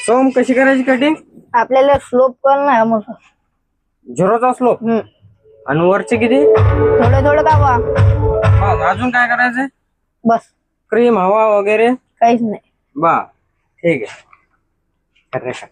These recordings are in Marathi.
सोम कशी करायची कटिंग? आपल्याला स्लोप करणं आहे मग. झिरोचा स्लोप आणि वरचे किती? थोडं थोडं कापा. बस अजून काय करायचंय? बस क्रीम हवा वगैरे काहीच नाही. बा ठीक आहे. करेक्ट.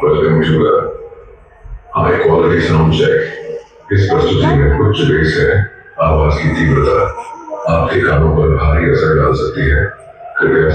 वेलकम शुगर हाई क्वालिटी साउंड चेक। इस प्रस्तुति में उच्च बेस है, आवाज की तीव्रता आपके कानों पर भारी असर डाल सकती है। कृपया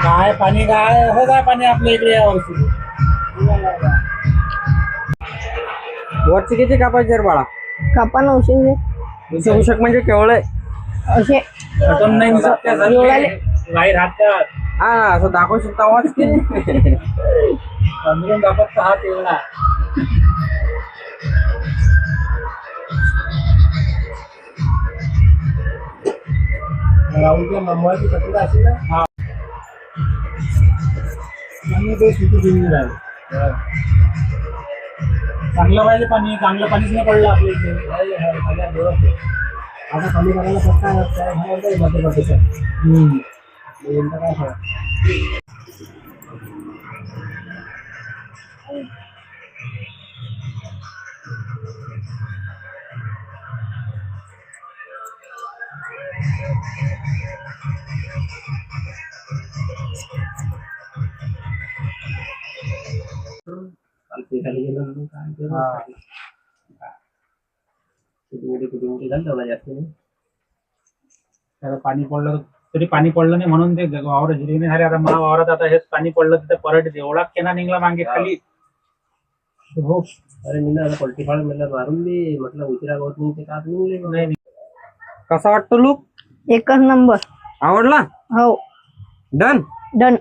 काय पाणी काय हो काय पाणी आपल्या इकडे यावर्षी वरचे किती कापायचे रे बाळा? कापा ना उशीर उशक म्हणजे केवळ असे एवढाले नाही राहत्या हा असं दाखवू शकता आवाज की अंदरून दाखवत हा तेवढा राहुलच्या मुंबईची कचरा असेल ना. हा ते किती दिवस राहील चांगलं पाहिजे पाणी. चांगलं पाणीच नाही पडलं आपल्या इथे. आता कमी करायला पत्ता काय पाणी पडलं तरी पाणी पडलं नाही म्हणून ते वावर हिरवी झाले. आता मला वावरात आता हेच पाणी पडलं तिथे परत एवढा केना निघला मागे खाली. हो अरे मी ना पलटी फाळ म्हटलं मारून दे म्हटलं उशिरा गवत नाही ते का निघले नाही. कसा वाटतो लुक? एकच नंबर. आवडला? हो डन. डन.